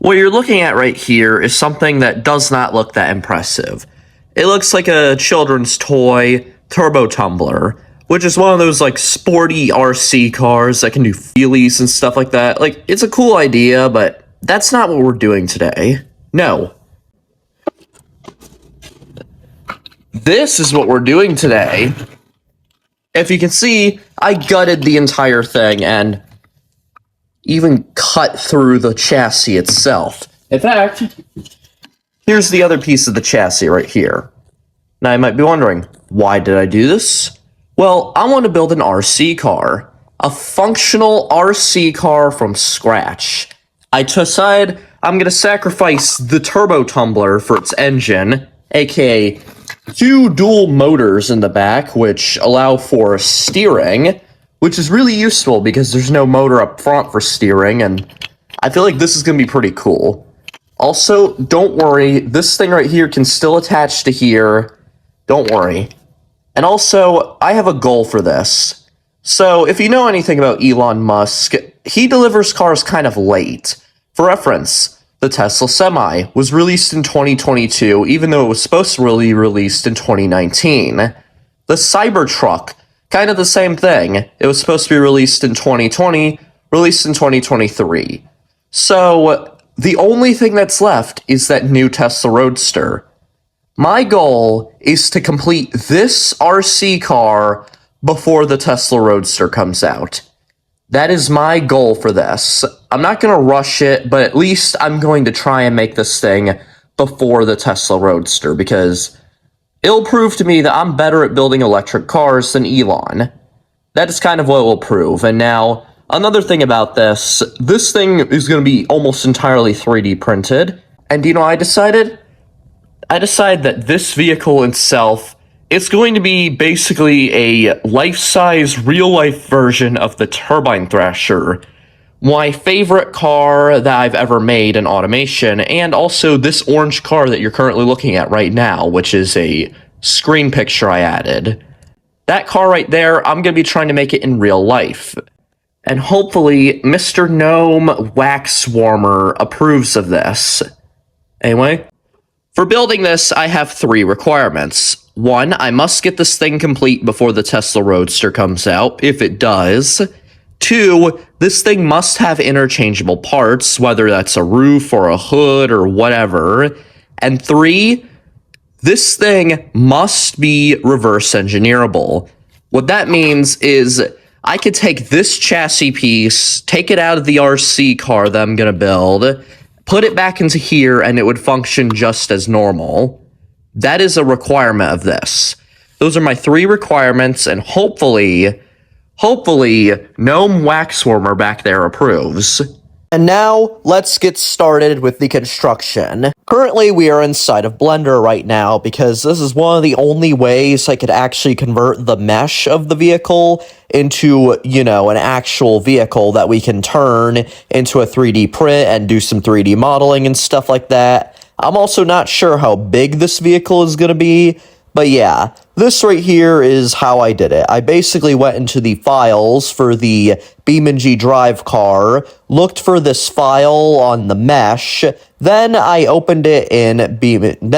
What you're looking at right here is something that does not look that impressive. It looks like a children's toy turbo tumbler, which is one of those like sporty RC cars that can do wheelies and stuff like that. Like, it's a cool idea, but that's not what we're doing today. No. This is what we're doing today. If you can see, I gutted the entire thing and even cut through the chassis itself. In fact, here's the other piece of the chassis right here. Now you might be wondering, why did I do this? Well, I want to build an RC car. A functional RC car from scratch. I decided I'm going to sacrifice the turbo tumbler for its engine, aka 2 dual motors in the back, which allow for steering, which is really useful because there's no motor up front for steering, and I feel like this is going to be pretty cool. Also, don't worry, this thing right here can still attach to here. Don't worry. And also, I have a goal for this. So, if you know anything about Elon Musk, he delivers cars kind of late. For reference, the Tesla Semi was released in 2022, even though it was supposed to be released in 2019. The Cybertruck, kind of the same thing. It was supposed to be released in 2020, released in 2023. So, the only thing that's left is that new Tesla Roadster. My goal is to complete this RC car before the Tesla Roadster comes out. That is my goal for this. I'm not going to rush it, but at least I'm going to try and make this thing before the Tesla Roadster, because it'll prove to me that I'm better at building electric cars than Elon. That is kind of what it will prove. And now, another thing about this thing is going to be almost entirely 3D printed. And you know what I decided? I decided that this vehicle itself is going to be basically a life-size, real-life version of the Turbine Thrasher, my favorite car that I've ever made in automation, and also this orange car that you're currently looking at right now, which is a screen picture I added. That car right there, I'm going to be trying to make it in real life. And hopefully, Mr. Gnome Wax Warmer approves of this. Anyway, for building this, I have 3 requirements. 1, I must get this thing complete before the Tesla Roadster comes out, if it does. 2, this thing must have interchangeable parts, whether that's a roof or a hood or whatever. And 3, this thing must be reverse engineerable. What that means is I could take this chassis piece, take it out of the RC car that I'm going to build, put it back into here, and it would function just as normal. That is a requirement of this. Those are my 3 requirements, and hopefully, Gnome Waxwormer back there approves. And now, let's get started with the construction. Currently, we are inside of Blender right now, because this is one of the only ways I could actually convert the mesh of the vehicle into, you know, an actual vehicle that we can turn into a 3D print and do some 3D modeling and stuff like that. I'm also not sure how big this vehicle is going to be, but yeah, this right here is how I did it. I basically went into the files for the BeamNG Drive car, looked for this file on the mesh, then I opened it in Blender,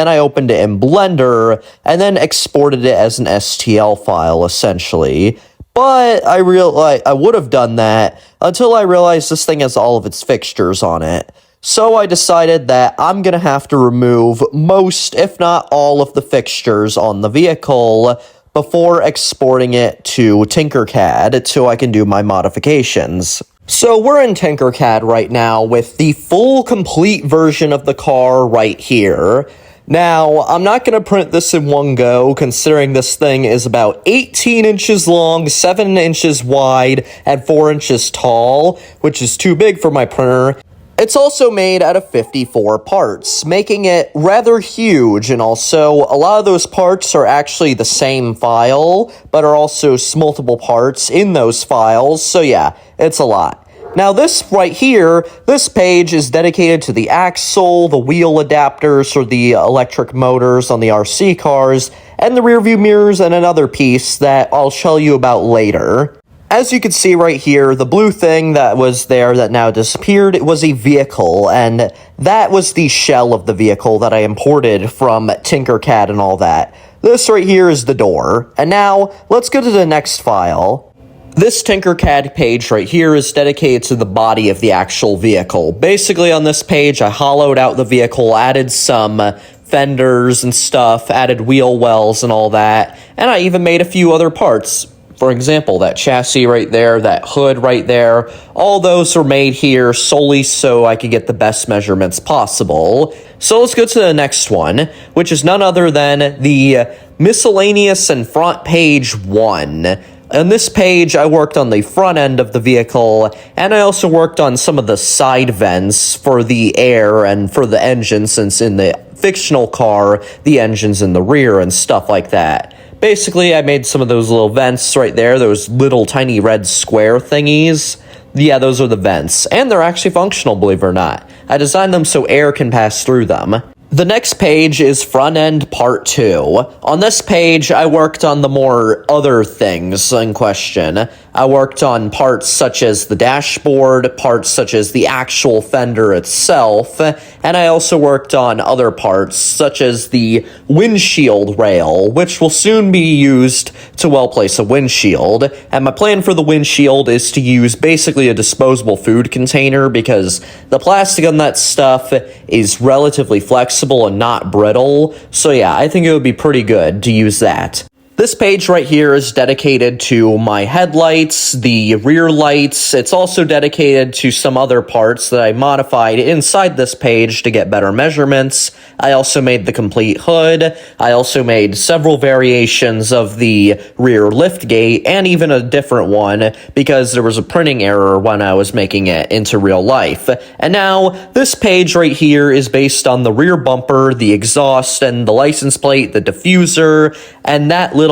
and then exported it as an STL file, essentially. But I would have done that until I realized this thing has all of its fixtures on it. So I decided that I'm going to have to remove most, if not all, of the fixtures on the vehicle before exporting it to Tinkercad so I can do my modifications. So we're in Tinkercad right now with the full complete version of the car right here. Now, I'm not going to print this in one go, considering this thing is about 18 inches long, 7 inches wide, and 4 inches tall, which is too big for my printer. It's also made out of 54 parts, making it rather huge, and also a lot of those parts are actually the same file, but are also multiple parts in those files, so yeah, it's a lot. Now this right here, this page is dedicated to the axle, the wheel adapters for the electric motors on the RC cars, and the rearview mirrors, and another piece that I'll tell you about later. As you can see right here, the blue thing that was there that now disappeared, it was a vehicle, and that was the shell of the vehicle that I imported from Tinkercad and all that. This right here is the door. And now, let's go to the next file. This Tinkercad page right here is dedicated to the body of the actual vehicle. Basically, on this page, I hollowed out the vehicle, added some fenders and stuff, added wheel wells and all that, and I even made a few other parts. For example, that chassis right there, that hood right there, all those were made here solely so I could get the best measurements possible. So let's go to the next one, which is none other than the miscellaneous and front page 1. On this page, I worked on the front end of the vehicle, and I also worked on some of the side vents for the air and for the engine, since in the fictional car, the engine's in the rear and stuff like that. Basically, I made some of those little vents right there, those little tiny red square thingies. Yeah, those are the vents, and they're actually functional, believe it or not. I designed them so air can pass through them. The next page is front end part 2. On this page, I worked on the more other things in question. I worked on parts such as the dashboard, parts such as the actual fender itself, and I also worked on other parts such as the windshield rail, which will soon be used to well place a windshield. And my plan for the windshield is to use basically a disposable food container, because the plastic on that stuff is relatively flexible and not brittle. So yeah, I think it would be pretty good to use that. This page right here is dedicated to my headlights, the rear lights. It's also dedicated to some other parts that I modified inside this page to get better measurements. I also made the complete hood. I also made several variations of the rear liftgate, and even a different one because there was a printing error when I was making it into real life. And now, this page right here is based on the rear bumper, the exhaust, and the license plate, the diffuser, and that little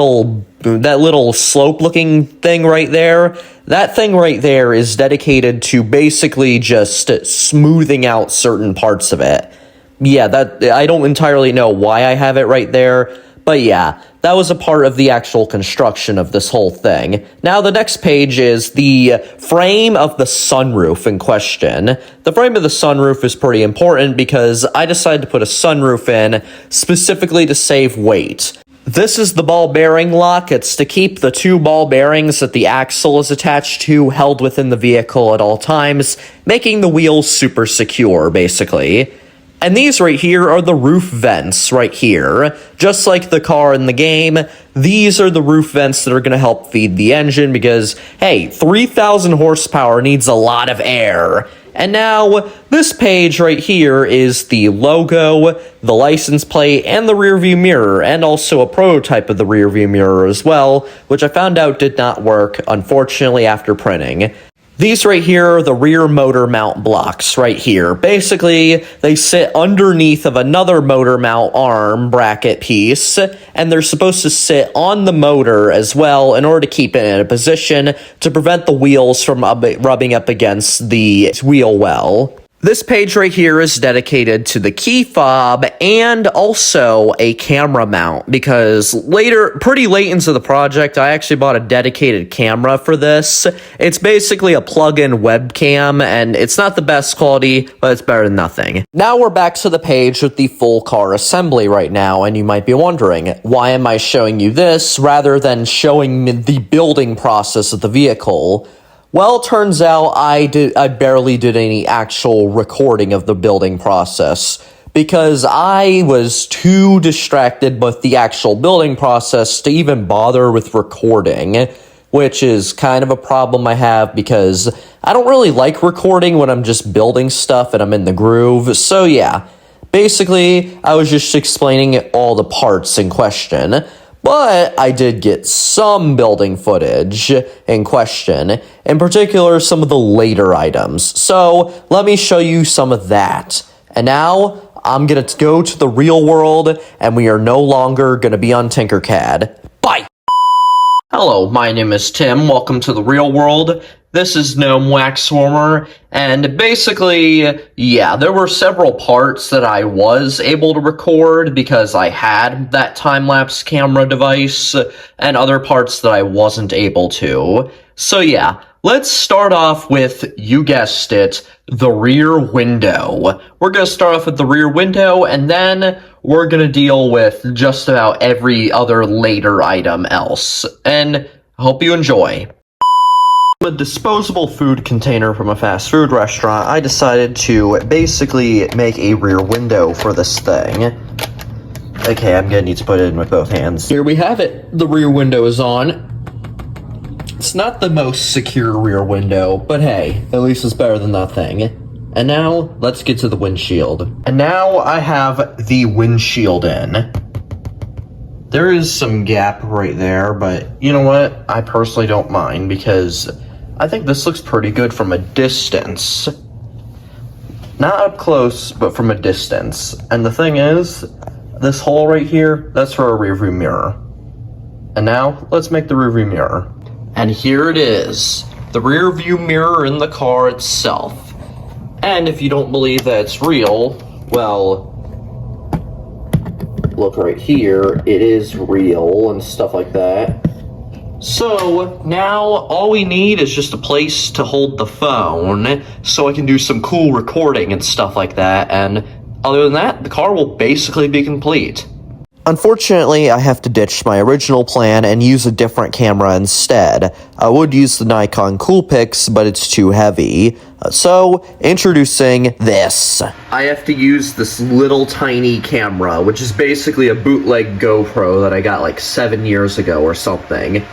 slope-looking thing right there. That thing right there is dedicated to basically just smoothing out certain parts of it. Yeah, that I don't entirely know why I have it right there, but yeah, that was a part of the actual construction of this whole thing. Now, the next page is the frame of the sunroof in question. The frame of the sunroof is pretty important because I decided to put a sunroof in specifically to save weight. This is the ball bearing lock. It's to keep the 2 ball bearings that the axle is attached to held within the vehicle at all times, making the wheels super secure, basically. And these right here are the roof vents right here. Just like the car in the game, these are the roof vents that are going to help feed the engine because, hey, 3,000 horsepower needs a lot of air. And now, this page right here is the logo, the license plate, and the rearview mirror, and also a prototype of the rearview mirror as well, which I found out did not work, unfortunately, after printing. These right here are the rear motor mount blocks right here. Basically, they sit underneath of another motor mount arm bracket piece, and they're supposed to sit on the motor as well in order to keep it in a position to prevent the wheels from rubbing up against the wheel well. This page right here is dedicated to the key fob and also a camera mount because pretty late into the project, I actually bought a dedicated camera for this. It's basically a plug-in webcam and it's not the best quality, but it's better than nothing. Now we're back to the page with the full car assembly right now, and you might be wondering, why am I showing you this rather than showing me the building process of the vehicle? Well, it turns out I barely did any actual recording of the building process because I was too distracted with the actual building process to even bother with recording, which is kind of a problem I have because I don't really like recording when I'm just building stuff and I'm in the groove. So yeah, basically, I was just explaining all the parts in question. But I did get some building footage in question, in particular some of the later items. So let me show you some of that. And now I'm going to go to the real world, and we are no longer going to be on Tinkercad. Bye! Hello, my name is Tim. Welcome to the real world. This is Gnome Wax Warmer, and basically, yeah, there were several parts that I was able to record because I had that time-lapse camera device, and other parts that I wasn't able to. So yeah, let's start off with, you guessed it, the rear window. We're gonna start off with the rear window, and then we're gonna deal with just about every other later item else. And I hope you enjoy. A disposable food container from a fast food restaurant, I decided to basically make a rear window for this thing. Okay, I'm gonna need to put it in with both hands. Here we have it. The rear window is on. It's not the most secure rear window, but hey, at least it's better than nothing. And now, let's get to the windshield. And now I have the windshield in. There is some gap right there, but you know what? I personally don't mind because I think this looks pretty good from a distance. Not up close, but from a distance. And the thing is, this hole right here, that's for a rearview mirror. And now, let's make the rearview mirror. And here it is, the rearview mirror in the car itself. And if you don't believe that it's real, well, look right here, it is real and stuff like that. So now all we need is just a place to hold the phone so I can do some cool recording and stuff like that, and other than that, the car will basically be complete. Unfortunately, I have to ditch my original plan and use a different camera instead. I would use the Nikon Coolpix, but it's too heavy. So, introducing this. I have to use this little tiny camera, which is basically a bootleg GoPro that I got like 7 years ago or something.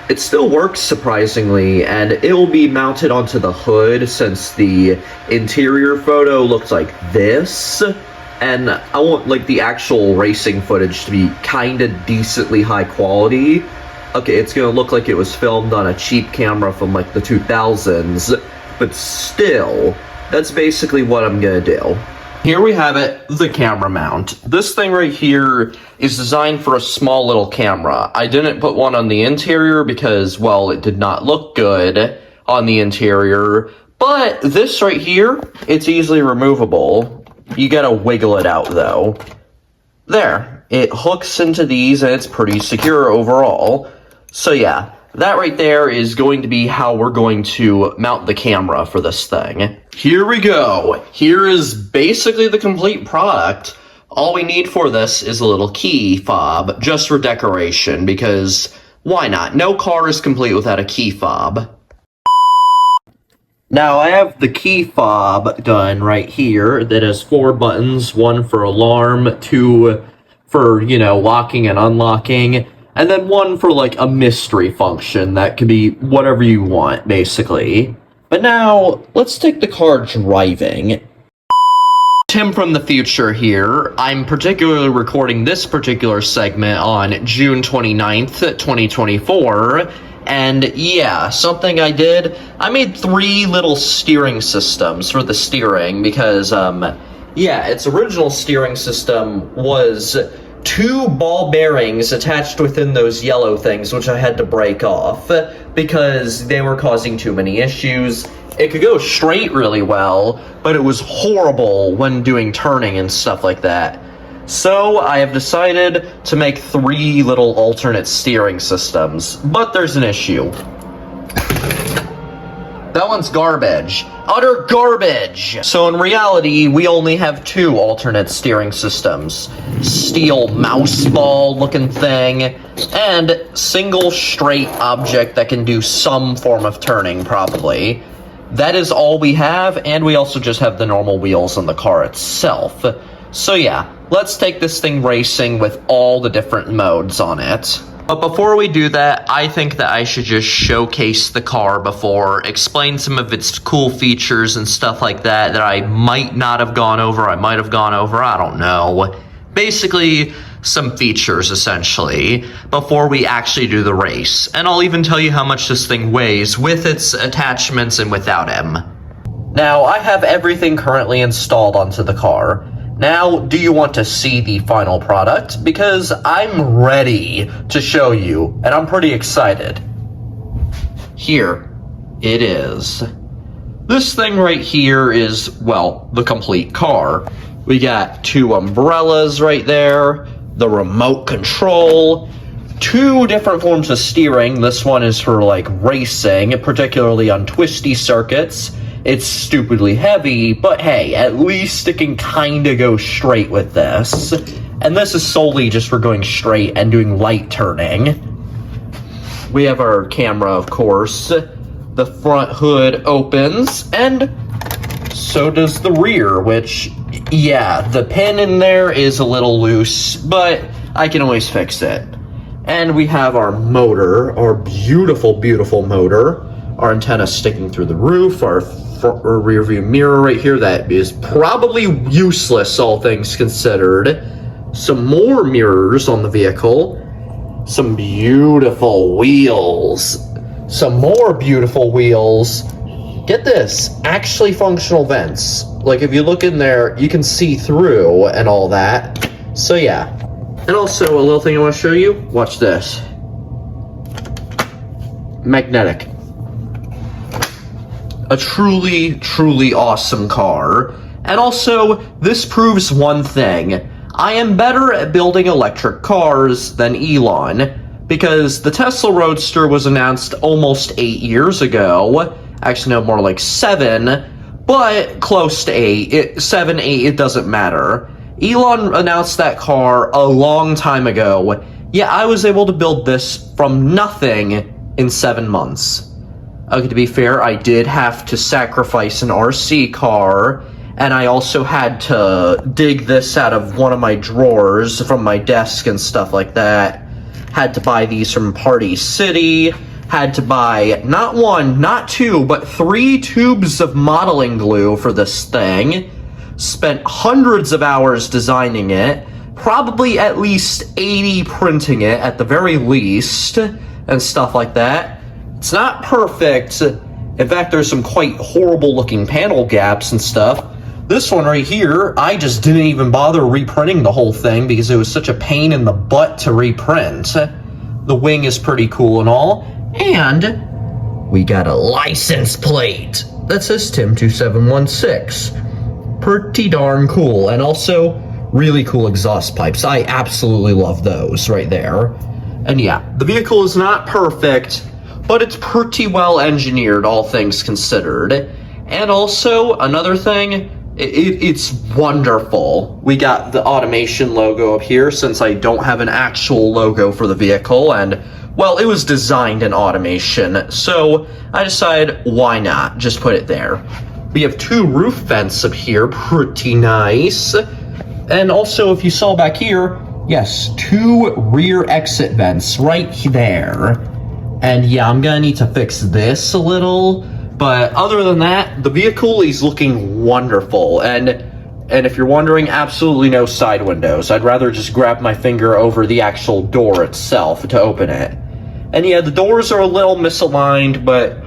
It still works surprisingly, and it will be mounted onto the hood since the interior photo looks like this. And I want like the actual racing footage to be kinda decently high quality. Okay, it's gonna look like it was filmed on a cheap camera from like the 2000s, but still, that's basically what I'm gonna do. Here we have it, the camera mount. This thing right here is designed for a small little camera. I didn't put one on the interior because, well, it did not look good on the interior, but this right here, it's easily removable. You gotta wiggle it out though. There, it hooks into these and it's pretty secure overall. So yeah, that right there is going to be how we're going to mount the camera for this thing. Here we go. Here is basically the complete product. All we need for this is a little key fob, just for decoration, because why not? No car is complete without a key fob. Now I have the key fob done right here that has 4 buttons, one for alarm, 2 for, you know, locking and unlocking, and then 1 for like a mystery function that could be whatever you want, basically. But now, let's take the car driving. Tim from the future here. I'm particularly recording this particular segment on June 29th, 2024. And yeah, something I did, I made 3 little steering systems for the steering because, yeah, its original steering system was 2 ball bearings attached within those yellow things, which I had to break off because they were causing too many issues. It could go straight really well, but it was horrible when doing turning and stuff like that. So I have decided to make 3 little alternate steering systems, but there's an issue. That one's garbage. Utter garbage! So in reality, we only have 2 alternate steering systems. Steel mouse ball looking thing, and single straight object that can do some form of turning, probably. That is all we have, and we also just have the normal wheels on the car itself. So yeah, let's take this thing racing with all the different modes on it. But before we do that, I think that I should just showcase the car before, explain some of its cool features and stuff like that that I might not have gone over, I might have gone over, I don't know. Basically, some features, essentially, before we actually do the race. And I'll even tell you how much this thing weighs with its attachments and without him. Now, I have everything currently installed onto the car. Now, do you want to see the final product? Because I'm ready to show you, and I'm pretty excited. Here, it is. This thing right here is, well, the complete car. We got 2 umbrellas right there, the remote control, 2 different forms of steering. This one is for like racing, particularly on twisty circuits. It's stupidly heavy, but hey, at least it can kinda go straight with this. And this is solely just for going straight and doing light turning. We have our camera, of course. The front hood opens, and so does the rear, which, yeah, the pin in there is a little loose, but I can always fix it. And we have our motor, our beautiful, beautiful motor. Our antenna sticking through the roof, our rear view mirror right here that is probably useless, all things considered. Some more mirrors on the vehicle. Some beautiful wheels. Some more beautiful wheels. Get this, actually functional vents. Like if you look in there, you can see through and all that. So yeah. And also a little thing I want to show you. Watch this. Magnetic. A truly, truly awesome car. And also, this proves one thing. I am better at building electric cars than Elon, because the Tesla Roadster was announced almost 8 years ago. Actually, no, more like 7, but close to 8. 7, 8, it doesn't matter. Elon announced that car a long time ago. Yeah, I was able to build this from nothing in 7 months. Okay, to be fair, I did have to sacrifice an RC car, and I also had to dig this out of one of my drawers from my desk and stuff like that. Had to buy these from Party City. Had to buy not 1, not 2, but 3 tubes of modeling glue for this thing. Spent hundreds of hours designing it. Probably at least 80 printing it at the very least. And stuff like that. It's not perfect. In fact, there's some quite horrible looking panel gaps and stuff. This one right here, I just didn't even bother reprinting the whole thing because it was such a pain in the butt to reprint. The wing is pretty cool and all. And we got a license plate that says Tim2716. Pretty darn cool. And also, really cool exhaust pipes. I absolutely love those right there. And yeah, the vehicle is not perfect, but it's pretty well engineered, all things considered. And also, another thing, it's wonderful. We got the automation logo up here since I don't have an actual logo for the vehicle, and, well, it was designed in automation, so I decided, why not? Just put it there. We have 2 roof vents up here, pretty nice. And also, if you saw back here, yes, 2 rear exit vents right there. And yeah, I'm gonna need to fix this a little. But other than that, the vehicle is looking wonderful. And if you're wondering, absolutely no side windows. I'd rather just grab my finger over the actual door itself to open it. And yeah, the doors are a little misaligned, but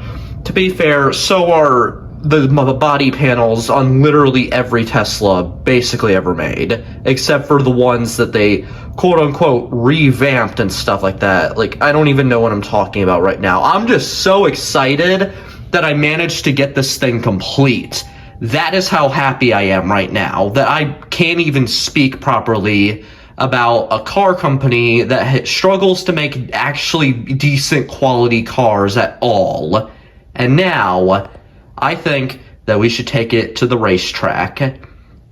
to be fair, so are the body panels on literally every Tesla basically ever made, except for the ones that they quote-unquote revamped and stuff like that. Like, I don't even know what I'm talking about right now. I'm just so excited that I managed to get this thing complete. That is how happy I am right now, that I can't even speak properly about a car company that struggles to make actually decent quality cars at all. And now, I think that we should take it to the racetrack.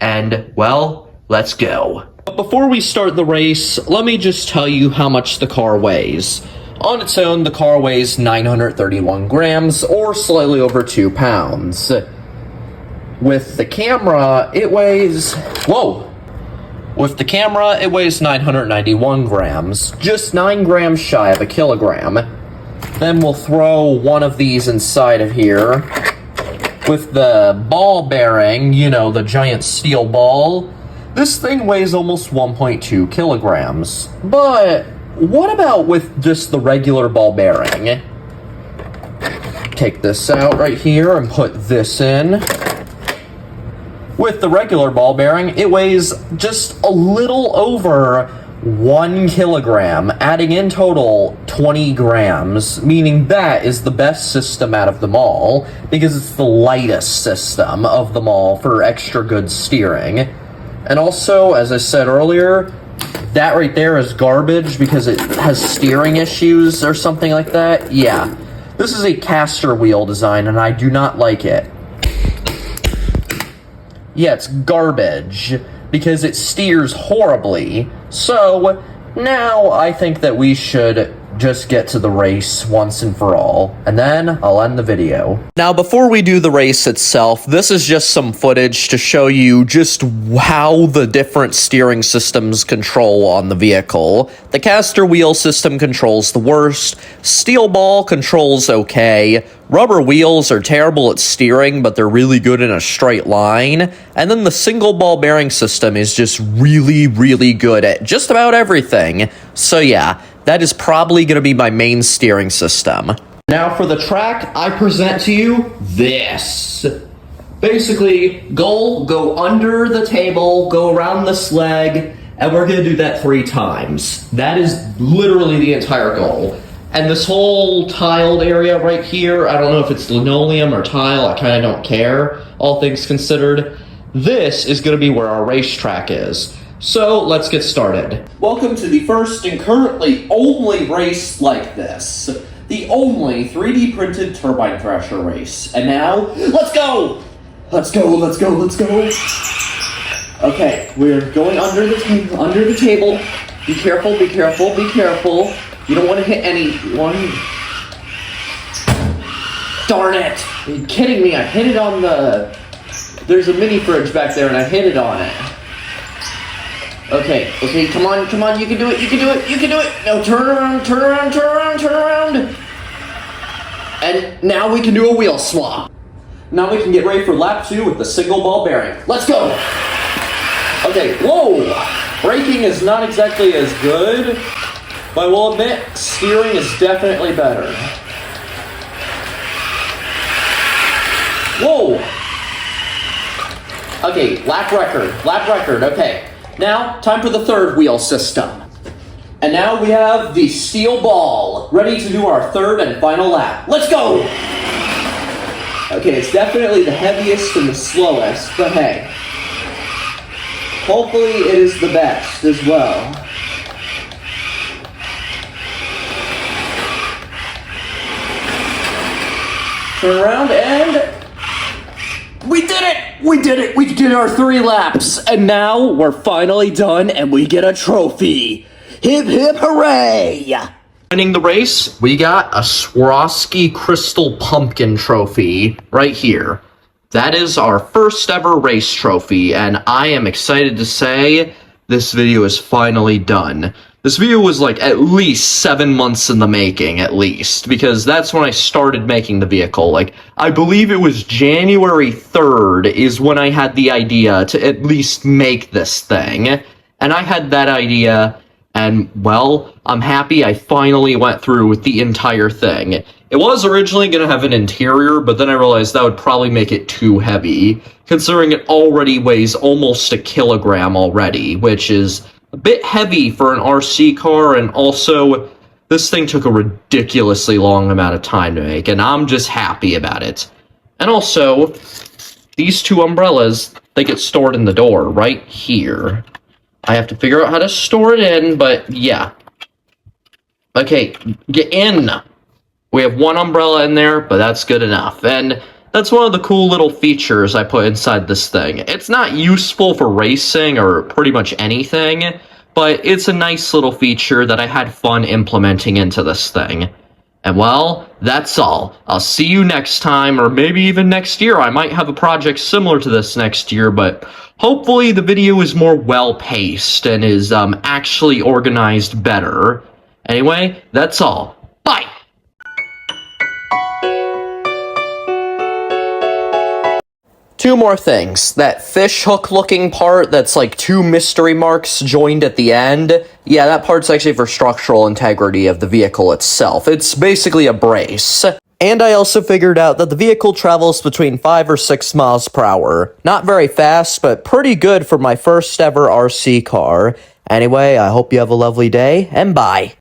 And, well, let's go. But before we start the race, let me just tell you how much the car weighs. On its own, the car weighs 931 grams, or slightly over 2 pounds. With the camera, it weighs... Whoa! With the camera, it weighs 991 grams, just 9 grams shy of a kilogram. Then we'll throw one of these inside of here. With the ball bearing, you know, the giant steel ball, this thing weighs almost 1.2 kilograms. But what about with just the regular ball bearing? Take this out right here and put this in. With the regular ball bearing, it weighs just a little over 1 kilogram, adding in total 20 grams, meaning that is the best system out of them all, because it's the lightest system of them all for extra good steering. And also, as I said earlier, that right there is garbage because it has steering issues or something like that. Yeah, this is a caster wheel design and I do not like it. Yeah, it's garbage because it steers horribly. So now I think that we should just get to the race once and for all, and then I'll end the video. Now, before we do the race itself, this is just some footage to show you just how the different steering systems control on the vehicle. The caster wheel system controls the worst, steel ball controls okay, rubber wheels are terrible at steering, but they're really good in a straight line, and then the single ball bearing system is just really, really good at just about everything. So yeah, that is probably going to be my main steering system. Now for the track, I present to you this. Basically, go under the table, go around this leg, and we're going to do that 3 times. That is literally the entire goal. And this whole tiled area right here, I don't know if it's linoleum or tile, I kind of don't care, all things considered. This is going to be where our racetrack is. So, let's get started. Welcome to the first and currently only race like this. The only 3D printed turbine thrasher race. And now, let's go! Let's go, let's go, let's go. Okay, we're going under the table. Be careful, be careful, be careful. You don't want to hit anyone. Darn it! Are you kidding me? I hit it on the... There's a mini fridge back there and I hit it on it. Okay, come on, you can do it, you can do it, you can do it! No, turn around, turn around, turn around, turn around! And now we can do a wheel swap. Now we can get ready for lap 2 with the single ball bearing. Let's go! Okay, whoa! Braking is not exactly as good, but I will admit, steering is definitely better. Whoa! Okay, lap record, okay. Now, time for the third wheel system. And now we have the steel ball, ready to do our third and final lap. Let's go! Okay, it's definitely the heaviest and the slowest, but hey. Hopefully it is the best as well. Turn around and... We did it! We did it! We did our 3 laps! And now we're finally done and we get a trophy! Hip hip hooray! Winning the race, we got a Swarovski Crystal Pumpkin trophy right here. That is our first ever race trophy, and I am excited to say this video is finally done. This video was like at least 7 months in the making, at least, because that's when I started making the vehicle. Like, I believe it was January 3rd is when I had the idea to at least make this thing. And I had that idea, and, well, I'm happy I finally went through with the entire thing. It was originally going to have an interior, but then I realized that would probably make it too heavy, considering it already weighs almost 1 kilogram already, which is a bit heavy for an RC car, and also, this thing took a ridiculously long amount of time to make, and I'm just happy about it. And also, these 2 umbrellas, they get stored in the door, right here. I have to figure out how to store it in, but yeah. Okay, get in! We have 1 umbrella in there, but that's good enough, and that's one of the cool little features I put inside this thing. It's not useful for racing or pretty much anything, but it's a nice little feature that I had fun implementing into this thing. And well, that's all. I'll see you next time, or maybe even next year. I might have a project similar to this next year, but hopefully the video is more well-paced and is actually organized better. Anyway, that's all. Bye! Two more things. That fish hook looking part that's like 2 mystery marks joined at the end. Yeah, that part's actually for structural integrity of the vehicle itself. It's basically a brace. And I also figured out that the vehicle travels between 5 or 6 miles per hour. Not very fast, but pretty good for my first ever RC car. Anyway, I hope you have a lovely day, and bye.